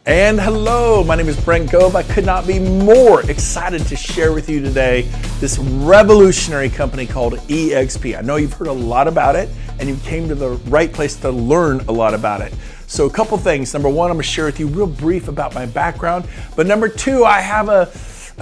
And hello, my name is Brent Gove. I could not be more excited to share with you today this revolutionary company called EXP. I know you've heard a lot about it and you came to the right place to learn a lot about it. So a couple things. Number one, I'm gonna share with you real brief about my background. But number two, I have a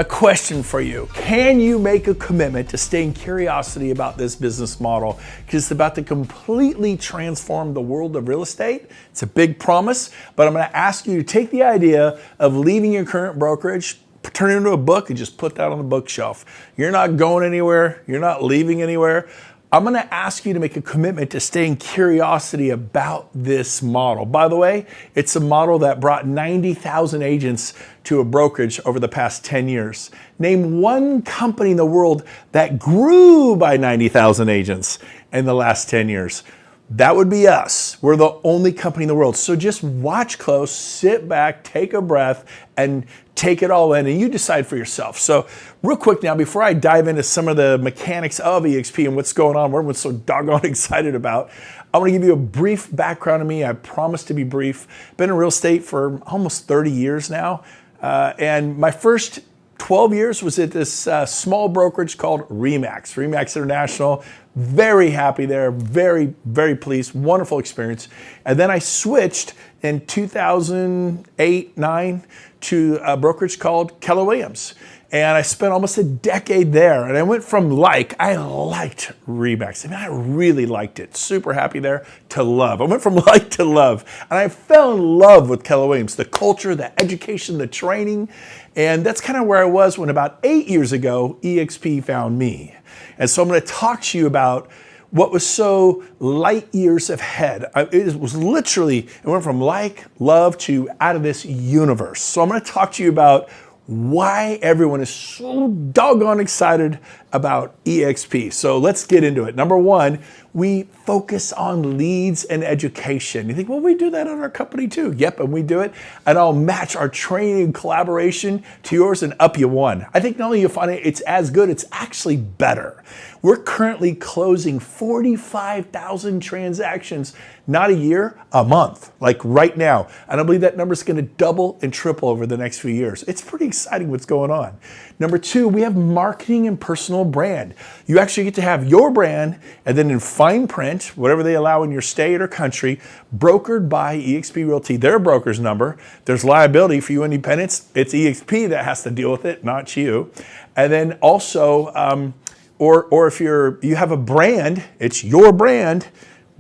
question for you. Can you make a commitment to stay in curiosity about this business model? Because it's about to completely transform the world of real estate. It's a big promise, but I'm gonna ask you to take the idea of leaving your current brokerage, turn it into a book and just put that on the bookshelf. You're not going anywhere. You're not leaving anywhere. I'm gonna ask you to make a commitment to stay in curiosity about this model. By the way, it's a model that brought 90,000 agents to a brokerage over the past 10 years. Name one company in the world that grew by 90,000 agents in the last 10 years. That would be us. We're the only company in the world. So just watch close, sit back, take a breath, and take it all in, and you decide for yourself. So real quick now, before I dive into some of the mechanics of EXP and what's going on, what everyone's so doggone excited about, I want to give you a brief background of me. I promise to be brief. Been in real estate for almost 30 years now, and my first 12 years was at this small brokerage called Remax International. Very happy there, very, very pleased, wonderful experience. And then I switched in 2008-9 to a brokerage called Keller Williams. And I spent almost a decade there. And I went from I liked Remax. I mean, I really liked it. Super happy there, to love. I went from like to love. And I fell in love with Keller Williams, the culture, the education, the training. And that's kind of where I was when about 8 years ago, EXP found me. And so I'm going to talk to you about what was so light years ahead. It was literally, it went from love to out of this universe. So I'm going to talk to you about why everyone is so doggone excited about EXP. So let's get into it. Number one, we focus on leads and education. You think, well, we do that on our company too. Yep, and we do it. And I'll match our training and collaboration to yours and up you one. I think not only you'll find it's as good, it's actually better. We're currently closing 45,000 transactions, not a year, a month, like right now. And I believe that number is going to double and triple over the next few years. It's pretty exciting what's going on. Number two, we have marketing and personal brand. You actually get to have your brand and then in fine print, whatever they allow in your state or country, brokered by EXP Realty, their broker's number. There's liability for you independents. It's EXP that has to deal with it, not you. And then also, or if you have a brand, it's your brand,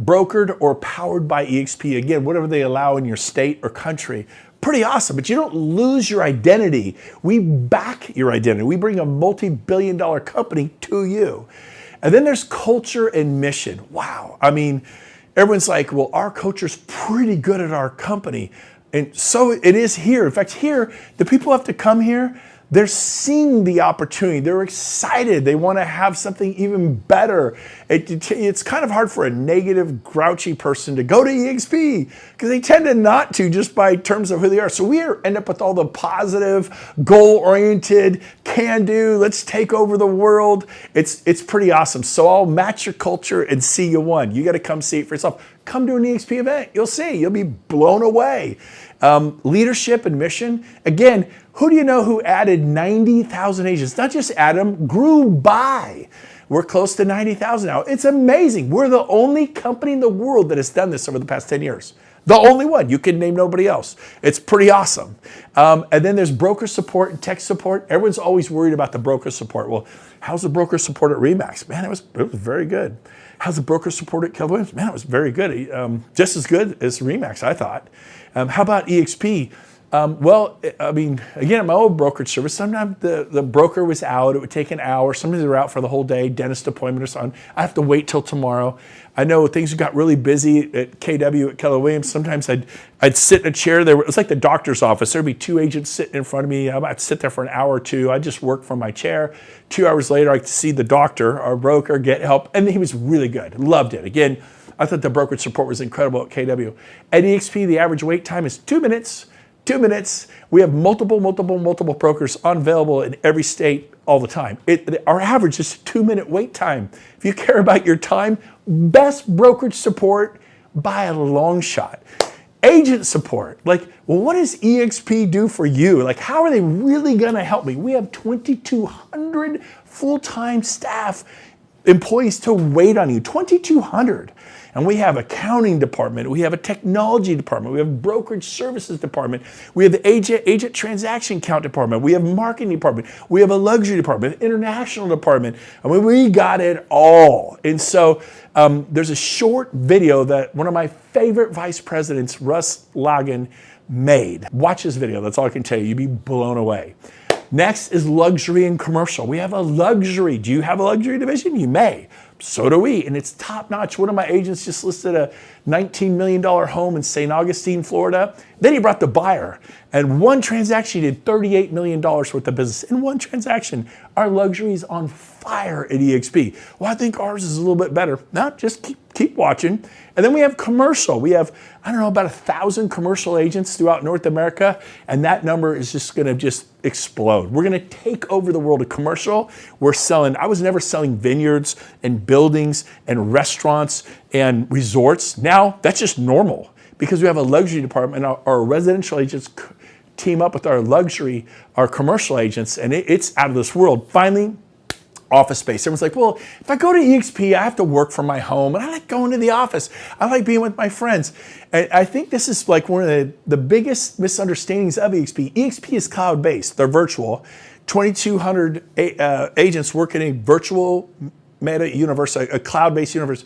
brokered or powered by EXP. Again, whatever they allow in your state or country. Pretty awesome, but you don't lose your identity. We back your identity. We bring a multi-billion-dollar company to you. And then there's culture and mission. Wow. I mean, everyone's like, well, our culture's pretty good at our company. And so it is here. In fact, here, the people have to come here. They're seeing the opportunity. They're excited. They want to have something even better. It's kind of hard for a negative, grouchy person to go to EXP because they tend to not to just by terms of who they are. So we end up with all the positive, goal-oriented, can-do, let's take over the world. It's pretty awesome. So I'll match your culture and see you one. You got to come see it for yourself. Come to an EXP event. You'll see. You'll be blown away. Leadership and mission. Again, who do you know who added 90,000 agents? Not just added them, grew by. We're close to 90,000 now. It's amazing. We're the only company in the world that has done this over the past 10 years. The only one. You can name nobody else. It's pretty awesome. And then there's broker support and tech support. Everyone's always worried about the broker support. Well, how's the broker support at Remax? Man, it was very good. How's the broker support at Keller Williams? Man, it was very good. Just as good as Remax, I thought. How about EXP? Well, I mean, again, at my old brokerage service, sometimes the broker was out. It would take an hour. Sometimes they were out for the whole day, dentist appointment or something. I have to wait till tomorrow. I know things got really busy at KW at Keller Williams. Sometimes I'd sit in a chair. It was like the doctor's office. There'd be two agents sitting in front of me. I'd sit there for an hour or two. I'd just work from my chair. 2 hours later, I could see the doctor, our broker, get help. And he was really good. Loved it. Again, I thought the brokerage support was incredible at KW. At EXP, the average wait time is 2 minutes. 2 minutes. We have multiple brokers available in every state all the time. Our average is a 2-minute wait time. If you care about your time, best brokerage support by a long shot. Agent support. Like, well, what does EXP do for you? Like, how are they really gonna help me? We have 2,200 full-time staff employees to wait on you, 2,200. And we have accounting department, we have a technology department, we have brokerage services department, we have the agent transaction count department, we have marketing department, we have a luxury department, international department. I mean, we got it all. And so there's a short video that one of my favorite vice presidents, Russ Logan, made. Watch this video, that's all I can tell you. You'd be blown away. Next is luxury and commercial. We have a luxury. Do you have a luxury division? You may. So do we, and it's top notch. One of my agents just listed a $19 million home in St. Augustine, Florida. Then he brought the buyer, and one transaction he did $38 million worth of business. In one transaction, our luxury is on fire at EXP. Well, I think ours is a little bit better. No, just keep watching. And then we have commercial. We have, I don't know, about 1,000 commercial agents throughout North America, and that number is just gonna just explode. We're gonna take over the world of commercial. I was never selling vineyards and buildings and restaurants and resorts. Now, that's just normal because we have a luxury department. Our residential agents team up with our commercial agents, and it's out of this world. Finally, office space. Everyone's like, well, if I go to EXP, I have to work from my home, and I like going to the office. I like being with my friends. And I think this is like one of the biggest misunderstandings of EXP. EXP is cloud-based. They're virtual. 2,200 agents work in a virtual meta universe, a cloud-based universe.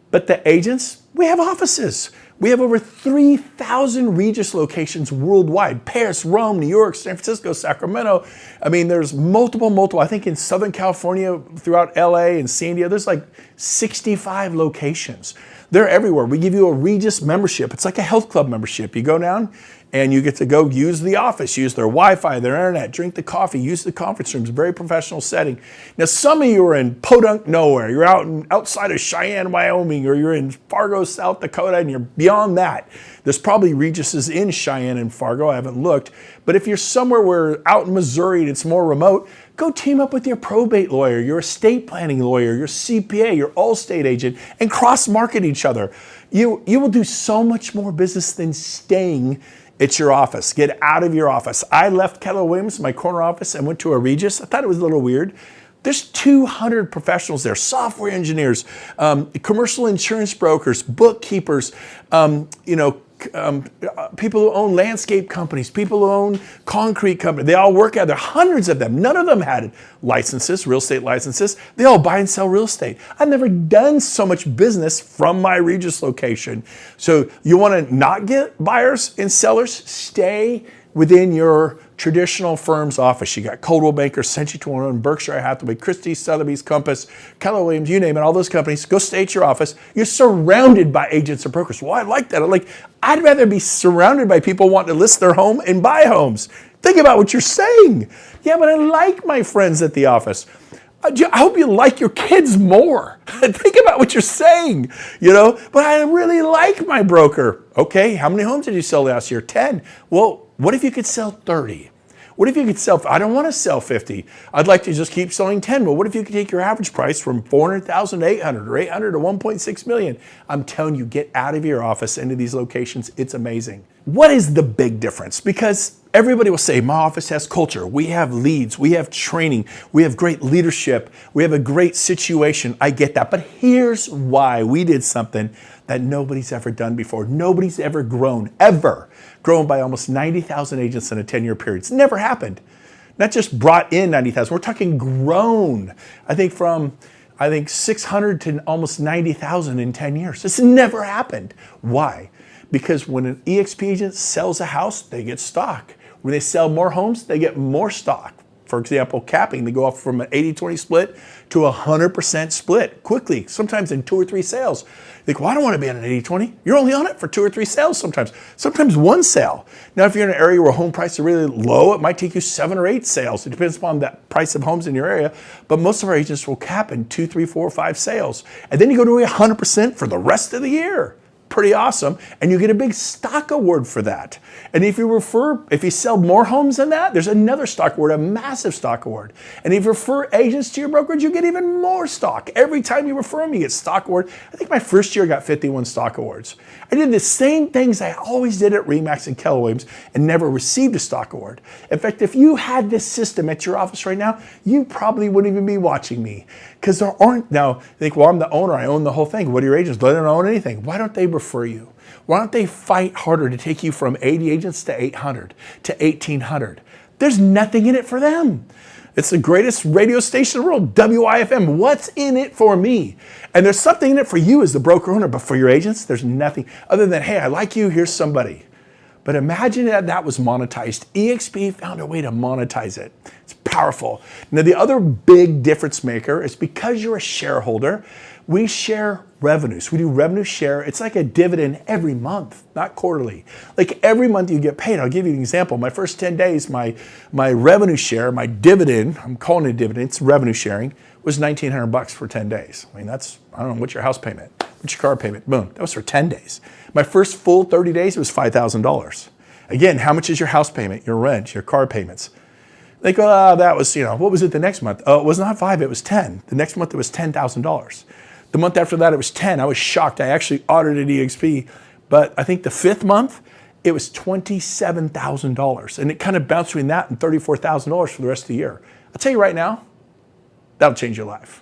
But the agents, we have offices. We have over 3,000 Regus locations worldwide. Paris, Rome, New York, San Francisco, Sacramento. I mean, there's multiple. I think in Southern California, throughout LA and San Diego, there's like 65 locations. They're everywhere. We give you a Regus membership. It's like a health club membership. You go down and you get to go use the office, use their Wi-Fi, their internet, drink the coffee, use the conference rooms, very professional setting. Now, some of you are in podunk nowhere. You're outside of Cheyenne, Wyoming, or you're in Fargo, South Dakota, and you're beyond that. There's probably Reguses in Cheyenne and Fargo. I haven't looked. But if you're somewhere where out in Missouri and it's more remote, go team up with your probate lawyer, your estate planning lawyer, your CPA, your Allstate agent, and cross-market each other. You will do so much more business than staying at your office. Get out of your office. I left Keller Williams, my corner office, and went to a Regus. I thought it was a little weird. There's 200 professionals there, software engineers, commercial insurance brokers, bookkeepers, people who own landscape companies, people who own concrete companies. They all work out there, hundreds of them. None of them had licenses, real estate licenses. They all buy and sell real estate. I've never done so much business from my Regus location. So you want to not get buyers and sellers? Stay within your traditional firm's office. You got Coldwell Banker, Century 21, Berkshire Hathaway, Christie's, Sotheby's, Compass, Keller Williams, you name it, all those companies. Go stay at your office. You're surrounded by agents and brokers. Well, I like that. I'd rather be surrounded by people wanting to list their home and buy homes. Think about what you're saying. Yeah, but I like my friends at the office. I hope you like your kids more. Think about what you're saying, but I really like my broker. Okay, how many homes did you sell last year? 10. Well, what if you could sell 30? What if you could sell, I don't want to sell 50. I'd like to just keep selling 10. But what if you could take your average price from 400,000 to 800 or 800 to 1.6 million? I'm telling you, get out of your office into these locations. It's amazing. What is the big difference? Because everybody will say, my office has culture. We have leads. We have training. We have great leadership. We have a great situation. I get that. But here's why we did something that nobody's ever done before. Nobody's ever grown by almost 90,000 agents in a 10-year period. It's never happened. Not just brought in 90,000. We're talking grown. I think from 600 to almost 90,000 in 10 years. It's never happened. Why? Because when an EXP agent sells a house, they get stock. When they sell more homes, they get more stock. For example, capping, they go off from an 80-20 split to a 100% split quickly, sometimes in 2 or 3 sales. You think, well, I don't want to be on an 80-20. You're only on it for 2 or 3 sales sometimes 1 sale. Now, if you're in an area where home prices are really low, it might take you 7 or 8 sales. It depends upon the price of homes in your area. But most of our agents will cap in 2, 3, 4, 5 sales. And then you go to 100% for the rest of the year. pretty awesome. And you get a big stock award for that. And if you sell more homes than that, there's another stock award, a massive stock award. And if you refer agents to your brokerage, you get even more stock. Every time you refer them, you get stock award. I think my first year I got 51 stock awards. I did the same things I always did at RE/MAX and Keller Williams and never received a stock award. In fact, if you had this system at your office right now, you probably wouldn't even be watching me, because there aren't. Now, you think, well, I'm the owner, I own the whole thing. What are your agents? They don't own anything. Why don't they refer you? Why don't they fight harder to take you from 80 agents to 800 to 1,800? There's nothing in it for them. It's the greatest radio station in the world, WIFM. What's in it for me? And there's something in it for you as the broker owner, but for your agents, there's nothing other than, hey, I like you, here's somebody. But imagine that was monetized. eXp found a way to monetize it. It's powerful. Now, the other big difference maker is because you're a shareholder, we share revenues. We do revenue share. It's like a dividend every month, not quarterly. Like every month you get paid. I'll give you an example. My first 10 days, my revenue share, my dividend, I'm calling it a dividend, it's revenue sharing, was $1,900 for 10 days. I mean, I don't know, what's your house payment? What's your car payment? Boom, that was for 10 days. My first full 30 days, it was $5,000. Again, how much is your house payment, your rent, your car payments? They go, that was, what was it the next month? Oh, it was not 5, it was 10. The next month it was $10,000. The month after that, it was 10. I was shocked. I actually audited eXp, but I think the 5th month, it was $27,000. And it kind of bounced between that and $34,000 for the rest of the year. I'll tell you right now, that'll change your life.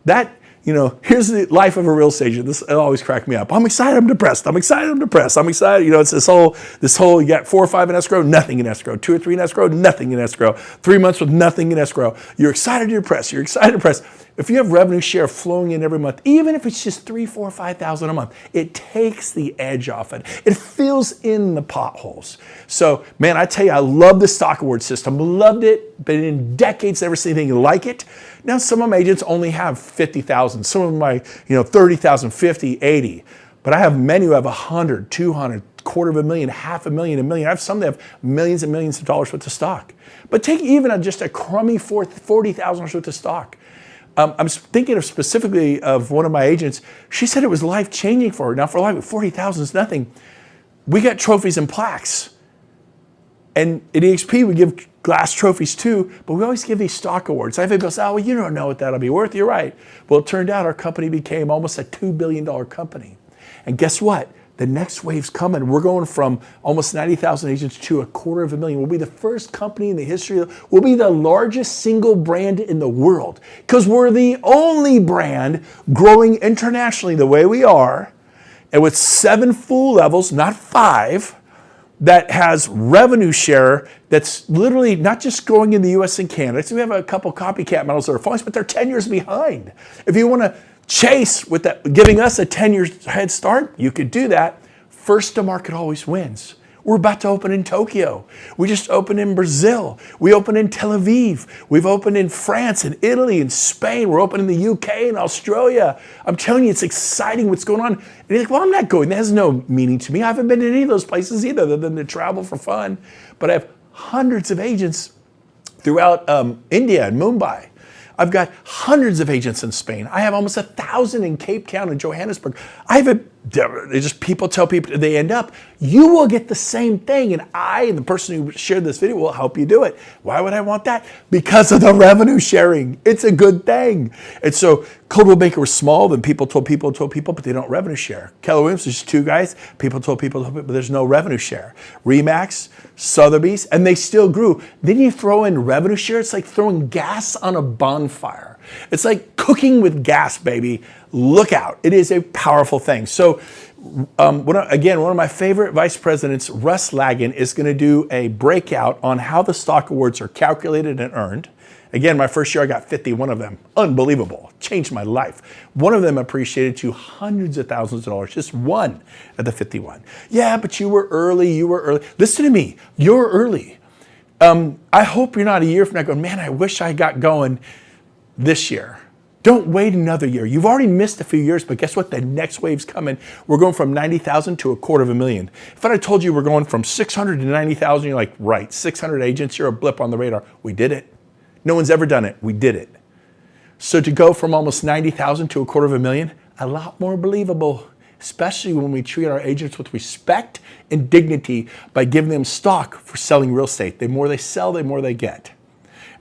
That, here's the life of a real estate agent. It always cracked me up. I'm excited, I'm depressed. I'm excited, I'm depressed. I'm excited. It's this whole, you got 4 or 5 in escrow, nothing in escrow. 2 or 3 in escrow, nothing in escrow. 3 months with nothing in escrow. You're excited, you're depressed. You're excited, depressed. If you have revenue share flowing in every month, even if it's just $3,000, $4,000, $5,000 a month, it takes the edge off it. It fills in the potholes. So, man, I tell you, I love the stock award system. Loved it, but in decades, never seen anything like it. Now, some of my agents only have 50,000. Some of my, 30,000, 50, 80. But I have many who have 100, 200, $250,000, $500,000, $1 million. I have some that have millions and millions of dollars worth of stock. But take even just a crummy $40,000 worth of stock. I'm thinking specifically of one of my agents. She said it was life-changing for her. Now, for life, 40,000 is nothing. We got trophies and plaques. And at eXp, we give glass trophies too, but we always give these stock awards. I have people say, oh, well, you don't know what that'll be worth. You're right. Well, it turned out our company became almost a $2 billion company. And guess what? The next wave's coming. We're going from almost 90,000 agents to $250,000. We'll be the first company in the history. We'll be the largest single brand in the world because we're the only brand growing internationally the way we are, and with 7 full levels, not 5, that has revenue share that's literally not just growing in the US and Canada. So we have a couple copycat models that are falling, but they're 10 years behind. If you want to chase with that, giving us a 10-year head start, you could do that. First to market always wins. We're about to open in Tokyo. We just opened in Brazil. We opened in Tel Aviv. We've opened in France and Italy and Spain. We're opening in the UK and Australia. I'm telling you, it's exciting what's going on. And you're like, well, I'm not going. That has no meaning to me. I haven't been to any of those places either, other than to travel for fun. But I have hundreds of agents throughout India and Mumbai. I've got hundreds of agents in Spain. I have almost 1,000 in Cape Town and Johannesburg. People tell people they end up. You will get the same thing, and I and the person who shared this video will help you do it. Why would I want that? Because of the revenue sharing. It's a good thing. And so Coldwell Banker was small, then people told people, but they don't revenue share. Keller Williams is just 2 guys. People told people, but there's no revenue share. RE/MAX, Sotheby's, and they still grew. Then you throw in revenue share. It's like throwing gas on a bonfire. It's like cooking with gas, baby. Look out. It is a powerful thing. So one of my favorite vice presidents, Russ Lagan, is going to do a breakout on how the stock awards are calculated and earned. Again, my first year, I got 51 of them. Unbelievable. Changed my life. One of them appreciated to hundreds of thousands of dollars. Just one of the 51. Yeah, but you were early. Listen to me. You're early. I hope you're not a year from now going, man, I wish I got going this year. Don't wait another year. You've already missed a few years, but guess what? The next wave's coming. We're going from 90,000 to $250,000. If I told you we're going from 600 to 90,000, you're like, right, 600 agents, you're a blip on the radar. We did it. No one's ever done it. We did it. So to go from almost 90,000 to $250,000, a lot more believable. especially when we treat our agents with respect and dignity by giving them stock for selling real estate. The more they sell, the more they get.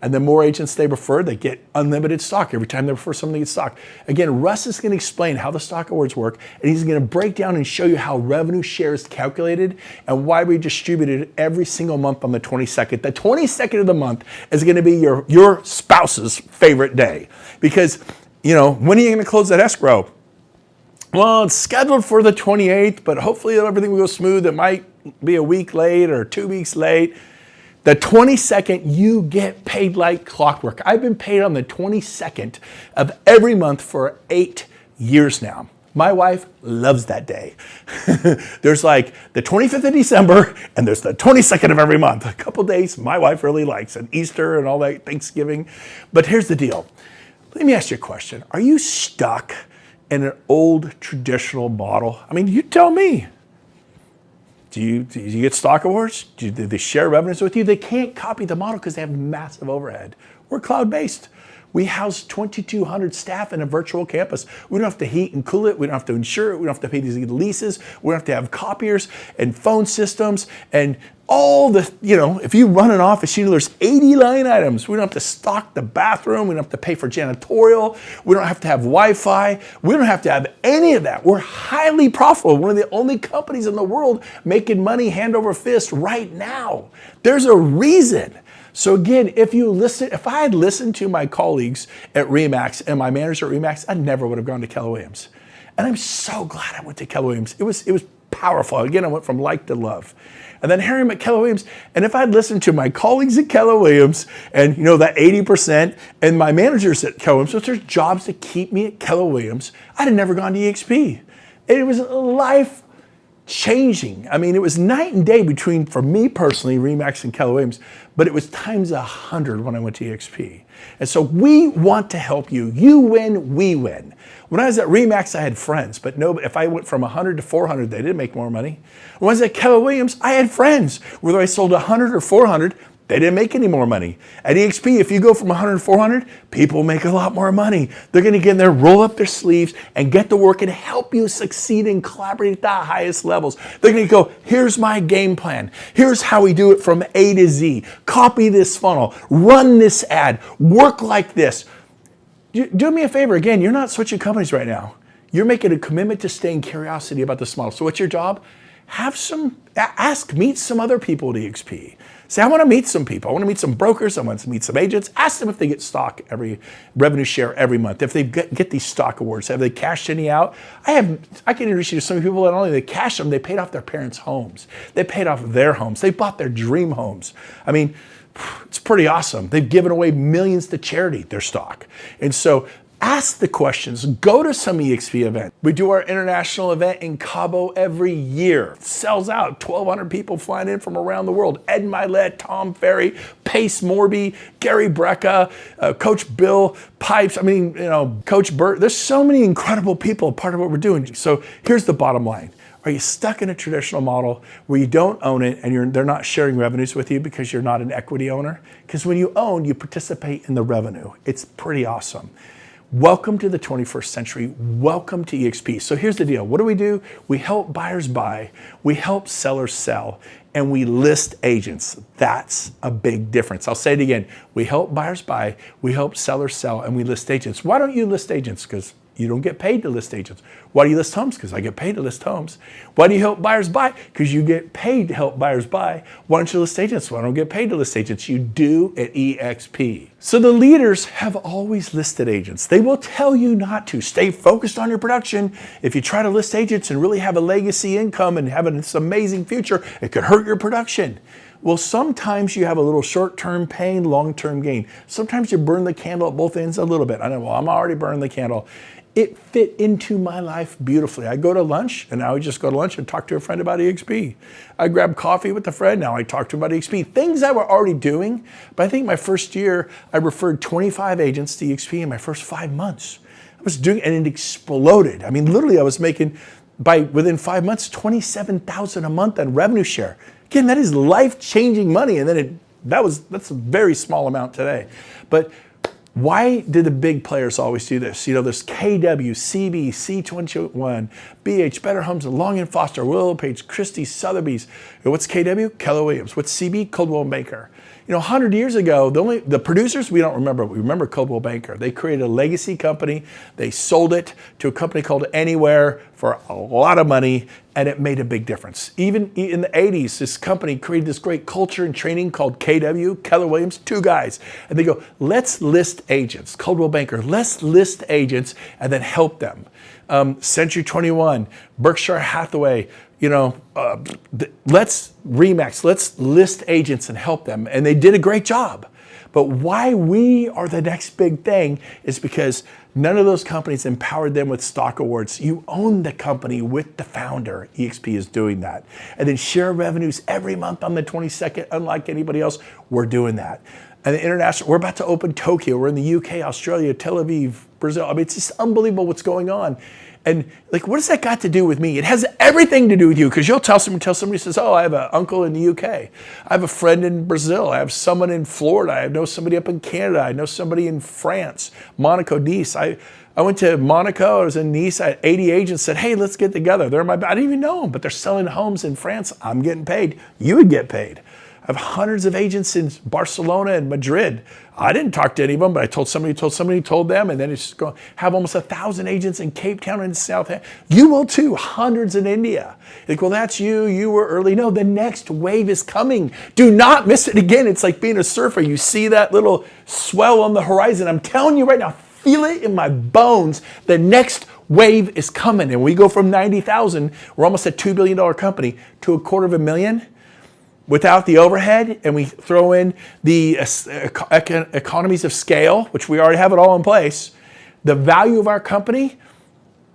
And the more agents they refer, they get unlimited stock. Every time they refer someone, they get stock. Again, Russ is going to explain how the stock awards work, and he's going to break down and show you how revenue share is calculated and why we distribute it every single month on the 22nd. The 22nd of the month is going to be your spouse's favorite day. Because, when are you going to close that escrow? Well, it's scheduled for the 28th, but hopefully everything will go smooth. It might be a week late or 2 weeks late. The 22nd, you get paid like clockwork. I've been paid on the 22nd of every month for 8 years now. My wife loves that day. There's like the 25th of December, and there's the 22nd of every month. A couple days my wife really likes, and Easter and all that, Thanksgiving. But here's the deal. Let me ask you a question. Are you stuck in an old traditional model? I mean, you tell me. Do you get stock awards? Do they share revenues with you? They can't copy the model because they have massive overhead. We're cloud-based. We house 2,200 staff in a virtual campus. We don't have to heat and cool it. We don't have to insure it. We don't have to pay these leases. We don't have to have copiers and phone systems and all the, if you run an office, there's 80 line items. We don't have to stock the bathroom. We don't have to pay for janitorial. We don't have to have Wi-Fi. We don't have to have any of that. We're highly profitable. One of the only companies in the world making money hand over fist right now. There's a reason. So again, if I had listened to my colleagues at RE/MAX and my manager at RE/MAX, I never would have gone to Keller Williams. And I'm so glad I went to Keller Williams. It was powerful. Again, I went from like to love. And then here I'm at Keller Williams. And if I'd listened to my colleagues at Keller Williams and that 80% and my managers at Keller Williams, which there's jobs to keep me at Keller Williams, I'd have never gone to EXP. It was life changing. I mean, it was night and day between, for me personally, RE/MAX and Keller Williams, but it was times 100 when I went to EXP. And so we want to help you. You win, we win. When I was at RE/MAX, I had friends, but if I went from 100 to 400, they didn't make more money. When I was at Keller Williams, I had friends. Whether I sold 100 or 400, they didn't make any more money. At EXP, if you go from 100 to 400, people make a lot more money. They're going to get in there, roll up their sleeves, and get to work and help you succeed and collaborate at the highest levels. They're going to go, here's my game plan. Here's how we do it from A to Z. Copy this funnel. Run this ad. Work like this. Do me a favor. Again, you're not switching companies right now. You're making a commitment to stay in curiosity about this model. So what's your job? Meet some other people at EXP. Say, I want to meet some people. I want to meet some brokers. I want to meet some agents. Ask them if they get stock revenue share every month. If they get these stock awards, have they cashed any out? I can introduce you to some people that not only they cashed them, they paid off their parents' homes. They paid off their homes. They bought their dream homes. I mean, it's pretty awesome. They've given away millions to charity, their stock. And so ask the questions. Go to some EXP event. We do our international event in Cabo every year. It sells out. 1,200 people flying in from around the world. Ed Milet, Tom Ferry, Pace Morby, Gary Brecka, Coach Bill Pipes. Coach Burt. There's so many incredible people a part of what we're doing. So here's the bottom line. Are you stuck in a traditional model where you don't own it and they're not sharing revenues with you because you're not an equity owner? Because when you own, you participate in the revenue. It's pretty awesome. Welcome to the 21st century. Welcome to EXP. So here's the deal. What do? We help buyers buy, we help sellers sell, and we list agents. That's a big difference. I'll say it again. We help buyers buy, we help sellers sell, and we list agents. Why don't you list agents? Because you don't get paid to list agents. Why do you list homes? Because I get paid to list homes. Why do you help buyers buy? Because you get paid to help buyers buy. Why don't you list agents? Well, I don't get paid to list agents. You do at EXP. So the leaders have always listed agents. They will tell you not to. Stay focused on your production. If you try to list agents and really have a legacy income and have this amazing future, it could hurt your production. Well, sometimes you have a little short-term pain, long-term gain. Sometimes you burn the candle at both ends a little bit. I know, well, I'm already burning the candle. It fit into my life beautifully. I go to lunch, and now I just go to lunch and talk to a friend about EXP. I grab coffee with a friend, now I talk to him about EXP. Things I were already doing, but I think my first year, I referred 25 agents to EXP in my first 5 months. I was doing, and it exploded. I mean, literally, I was making, within 5 months, $27,000 a month on revenue share. Again, that is life-changing money, and then that's a very small amount today. But Why do the big players always do this? You know, there's KW, CB, C21, BH, Better Homes, Long and Foster, Willow Page, Christie, Sotheby's. What's KW? Keller Williams. What's CB? Coldwell Banker. You know, 100 years ago, the producers we don't remember, but we remember Coldwell Banker. They created a legacy company. They sold it to a company called Anywhere for a lot of money, and it made a big difference. Even in the 80s, this company created this great culture and training called KW, Keller Williams, two guys. And they go, let's list agents. Coldwell Banker, let's list agents and then help them. Century 21, Berkshire Hathaway, you know, let's Remax, let's list agents and help them. And they did a great job. But why we are the next big thing is because none of those companies empowered them with stock awards. You own the company with the founder. EXP is doing that. And then share revenues every month on the 22nd, unlike anybody else, we're doing that. And the international, we're about to open Tokyo. We're in the UK, Australia, Tel Aviv, Brazil. I mean, it's just unbelievable what's going on. And like, what does that got to do with me? It has everything to do with you, because you'll tell somebody says, oh, I have an uncle in the UK. I have a friend in Brazil. I have someone in Florida. I know somebody up in Canada. I know somebody in France, Monaco, Nice. I went to Monaco. I was in Nice. I had 80 agents said, hey, let's get together. They're I didn't even know them, but they're selling homes in France. I'm getting paid. You would get paid. I have hundreds of agents in Barcelona and Madrid. I didn't talk to any of them, but I told somebody told them, and then it's going to have almost 1,000 agents in Cape Town and South. You will too, hundreds in India. Like, well, that's you. You were early. No, the next wave is coming. Do not miss it again. It's like being a surfer. You see that little swell on the horizon. I'm telling you right now, feel it in my bones. The next wave is coming, and we go from 90,000. We're almost a $2 billion company to $250,000. Without the overhead, and we throw in the economies of scale, which we already have it all in place, the value of our company,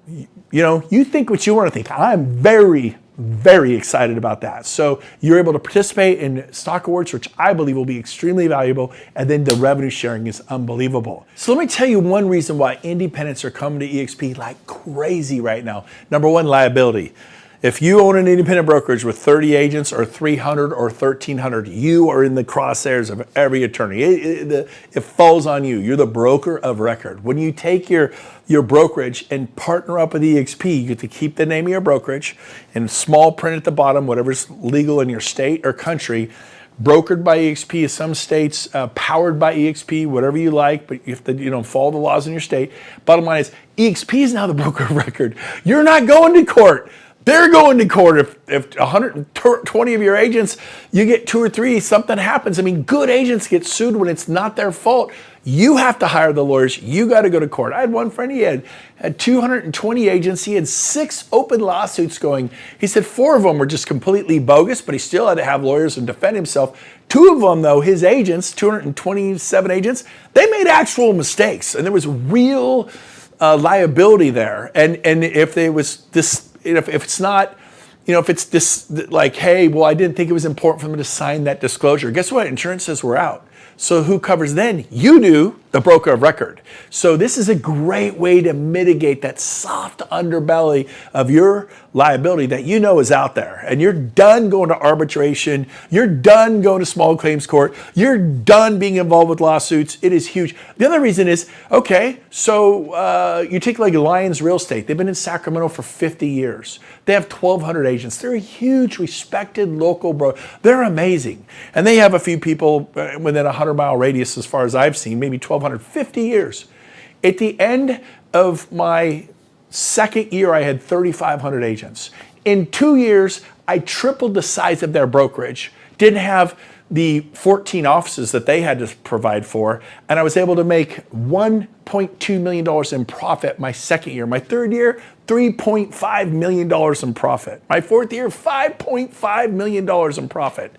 you know, you think what you want to think. I'm very, very excited about that. So you're able to participate in stock awards, which I believe will be extremely valuable, and then the revenue sharing is unbelievable. So let me tell you one reason why independents are coming to EXP like crazy right now. Number one, liability. If you own an independent brokerage with 30 agents or 300 or 1,300, you are in the crosshairs of every attorney. It falls on you. You're the broker of record. When you take your brokerage and partner up with EXP, you get to keep the name of your brokerage and small print at the bottom, whatever's legal in your state or country. Brokered by EXP in some states, powered by EXP, whatever you like, but you have to follow the laws in your state. Bottom line is, EXP is now the broker of record. You're not going to court. They're going to court. If 120 of your agents, you get 2 or 3, something happens. I mean, good agents get sued when it's not their fault. You have to hire the lawyers. You got to go to court. I had one friend, he had 220 agents. He had 6 open lawsuits going. He said 4 of them were just completely bogus, but he still had to have lawyers and defend himself. 2 of them, though, his agents, 227 agents, they made actual mistakes, and there was real liability there. And if there was this, if it's not, if it's this, like, hey, well, I didn't think it was important for them to sign that disclosure. Guess what? Insurance says we're out. So who covers then? You do, the broker of record. So this is a great way to mitigate that soft underbelly of your liability that is out there. And you're done going to arbitration. You're done going to small claims court. You're done being involved with lawsuits. It is huge. The other reason is, okay, so you take like Lions Real Estate. They've been in Sacramento for 50 years. They have 1,200 agents. They're a huge, respected local broker. They're amazing. And they have a few people within a 100-mile radius, as far as I've seen, maybe 1,250 years. At the end of my second year, I had 3,500 agents. In 2 years, I tripled the size of their brokerage, didn't have the 14 offices that they had to provide for, and I was able to make $1.2 million in profit my second year. My third year, $3.5 million in profit. My fourth year, $5.5 million in profit.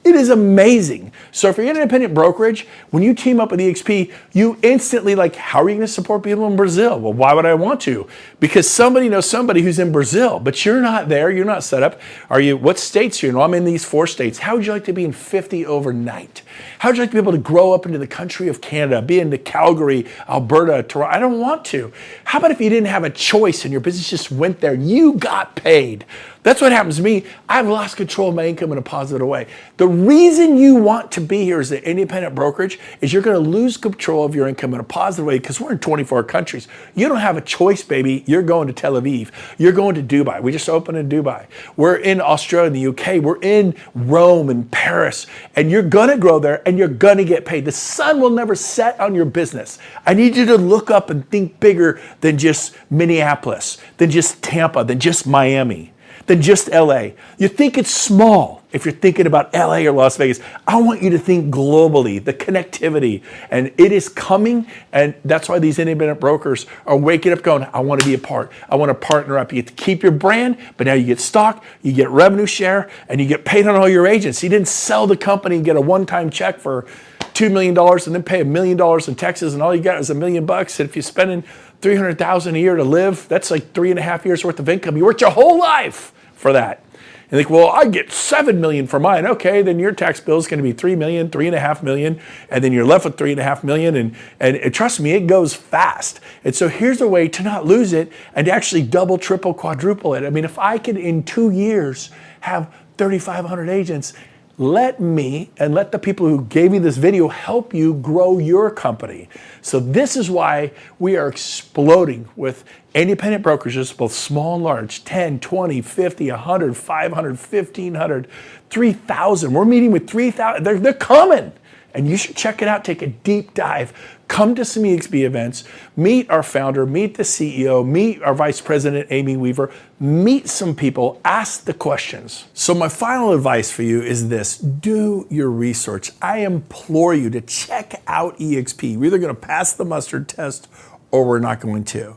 It is amazing. So if you're an independent brokerage, when you team up with EXP, you instantly how are you going to support people in Brazil? Well, why would I want to? Because somebody knows somebody who's in Brazil, but you're not there. You're not set up. What states are you in? Well, I'm in these 4 states. How would you like to be in 50 overnight? How would you like to be able to grow up into the country of Canada, be into Calgary, Alberta, Toronto? I don't want to. How about if you didn't have a choice and your business just went there? You got paid. That's what happens to me. I've lost control of my income in a positive way. The reason you want to be here as an independent brokerage is you're going to lose control of your income in a positive way because we're in 24 countries. You don't have a choice, baby. You're going to Tel Aviv. You're going to Dubai. We just opened in Dubai. We're in Australia and the UK. We're in Rome and Paris. And you're going to grow there and you're going to get paid. The sun will never set on your business. I need you to look up and think bigger than just Minneapolis, than just Tampa, than just Miami, than just LA. You think it's small if you're thinking about LA or Las Vegas. I want you to think globally, the connectivity, and it is coming. And that's why these independent brokers are waking up going, I want to be a part. I want to partner up. You get to keep your brand, but now you get stock, you get revenue share, and you get paid on all your agents. You didn't sell the company and get a one-time check for $2 million and then pay $1 million in taxes, and all you got is $1 million bucks. And if you're spending $300,000 a year to live, that's like 3.5 years worth of income. You worked your whole life for that. And think, well, I get $7 million for mine. Okay, then your tax bill is going to be $3 million, $3.5 million, and then you're left with $3.5 million. And trust me, it goes fast. And so here's a way to not lose it and to actually double, triple, quadruple it. I mean, if I could in 2 years have 3,500 agents, let me and let the people who gave me this video help you grow your company. So this is why we are exploding with independent brokerages, both small and large, 10, 20, 50, 100, 500, 1,500, 3,000. We're meeting with 3,000. They're coming. And you should check it out. Take a deep dive. Come to some EXP events. Meet our founder. Meet the CEO. Meet our vice president, Amy Weaver. Meet some people. Ask the questions. So my final advice for you is this. Do your research. I implore you to check out EXP. We're either going to pass the mustard test or we're not going to.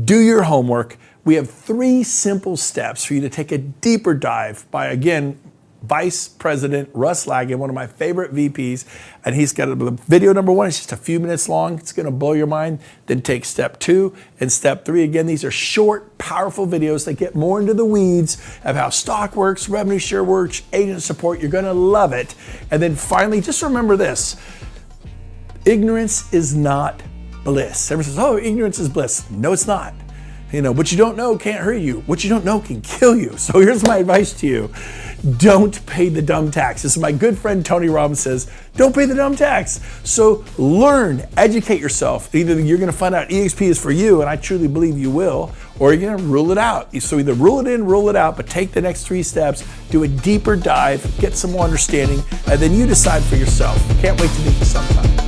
Do your homework. We have 3 simple steps for you to take a deeper dive by, again, Vice President Russ Lagan, one of my favorite VPs, and he's got a video number 1. It's just a few minutes long. It's going to blow your mind. Then take step 2 and step 3. Again, these are short, powerful videos that get more into the weeds of how stock works, revenue share works, agent support. You're going to love it. And then finally, just remember this. Ignorance is not bliss. Everyone says, oh, ignorance is bliss. No, it's not. You know, what you don't know can't hurt you. What you don't know can kill you. So here's my advice to you. Don't pay the dumb tax. This is my good friend Tony Robbins says, don't pay the dumb tax. So learn, educate yourself. Either you're going to find out EXP is for you, and I truly believe you will, or you're going to rule it out. So either rule it in, rule it out, but take the next 3 steps, do a deeper dive, get some more understanding, and then you decide for yourself. Can't wait to meet you sometime.